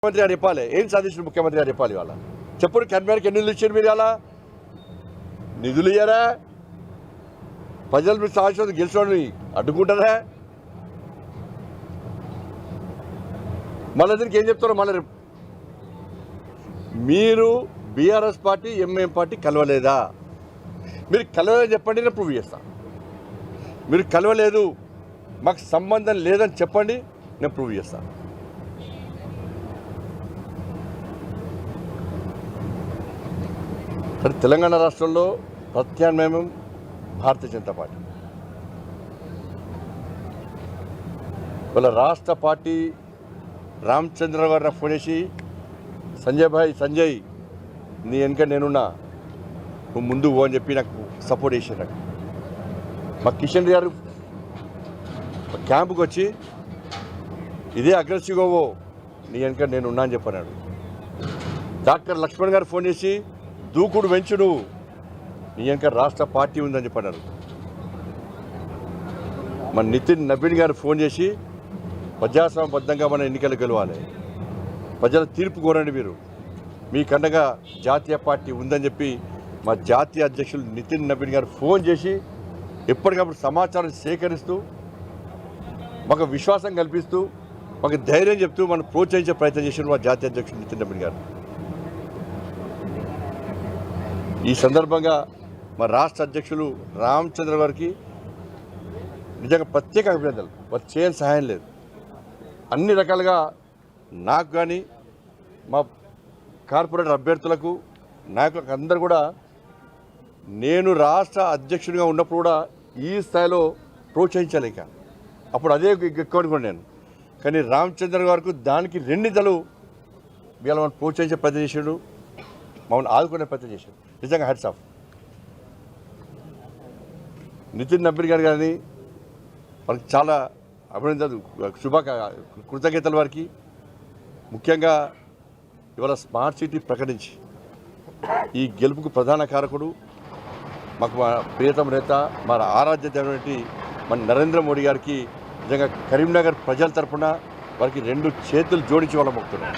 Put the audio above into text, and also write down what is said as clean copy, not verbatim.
ముఖ్యమంత్రి గారు చెప్పాలి, ఏం సాధించిన ముఖ్యమంత్రి గారు చెప్పాలి. వాళ్ళ చెప్పుడు కన్వీనర్కి ఎన్ని నిధులు ఇచ్చారు మీరు? అలా నిధులు ఇయ్యారా? ప్రజలు మీరు సాధించిన గెలిచిన అడ్డుకుంటారా? మళ్ళీ దీనికి ఏం చెప్తారో మళ్ళీ మీరు బీఆర్ఎస్ పార్టీ ఎంఐఎం పార్టీ కలవలేదా? మీరు కలవలేదని చెప్పండి, నేను ప్రూవ్ చేస్తాను. మీరు కలవలేదు, మాకు సంబంధం లేదని చెప్పండి, నేను ప్రూవ్ చేస్తాను. సరే, తెలంగాణ రాష్ట్రంలో ప్రత్యామ్నాయం భారతీయ జనతా పార్టీ. వాళ్ళ రాష్ట్ర పార్టీ రామచంద్ర గారు నాకు ఫోన్ చేసి, సంజయ్ నీ వెనుక నేనున్నా, నువ్వు ముందు పో అని చెప్పి నాకు సపోర్ట్ చేశారు. నాకు మా కిషన్ రెడ్డి గారు క్యాంపుకి వచ్చి ఇదే అగ్రెసివ్గా పో, నీ వెనుక నేనున్నా అని చెప్పన్నాడు. డాక్టర్ లక్ష్మణ్ గారు ఫోన్ చేసి దూకుడు వెంచుడు, నీ వెనుక రాష్ట్ర పార్టీ ఉందని చెప్పన్నారు. మన నితిన్ నబీన్ గారు ఫోన్ చేసి ప్రజాస్వామ్యబద్ధంగా మన ఎన్నికలు గెలవాలి, ప్రజల తీర్పు కోరండి, మీరు మీకండగా జాతీయ పార్టీ ఉందని చెప్పి మా జాతీయ అధ్యక్షులు నితిన్ నబీన్ గారు ఫోన్ చేసి ఎప్పటికప్పుడు సమాచారం సేకరిస్తూ మాకు విశ్వాసం కల్పిస్తూ మాకు ధైర్యం చెప్తూ మనం ప్రోత్సహించే ప్రయత్నం చేసిన మా జాతీయ అధ్యక్షులు నితిన్ నబీన్ గారు. ఈ సందర్భంగా మా రాష్ట్ర అధ్యక్షులు రామచంద్ర గారికి నిజంగా ప్రత్యేక అభినందనలు. వారు చేయని సహాయం లేదు. అన్ని రకాలుగా నాకు కానీ మా కార్పొరేటర్ అభ్యర్థులకు నాయకులకు అందరూ కూడా నేను రాష్ట్ర అధ్యక్షుడిగా ఉన్నప్పుడు కూడా ఈ స్థాయిలో ప్రోత్సహించలేక అప్పుడు అదే ఎక్కువ అనుకోండి నేను. కానీ రామచంద్ర గారికి దానికి రెండింతలు వీళ్ళ మనం ప్రోత్సహించే ప్రయత్నం చేశాడు, మమ్మల్ని ఆదుకునే ప్రయత్నం చేశాడు. నిజంగా హ్యాట్స్ ఆఫ్. నితిన్ నబీన్ గారు కానీ వారికి చాలా అభినందనలు, కృతజ్ఞతలు వారికి. ముఖ్యంగా ఇవాళ స్మార్ట్ సిటీ ప్రకటించి ఈ గెలుపుకు ప్రధాన కారకుడు మాకు మా ప్రియతమ నేత, మా ఆరాధ్య దేవుడు మన నరేంద్ర మోడీ గారికి నిజంగా కరీంనగర్ ప్రజల తరఫున వారికి 2 చేతులు జోడించి వాళ్ళ మొక్కుతున్నాం.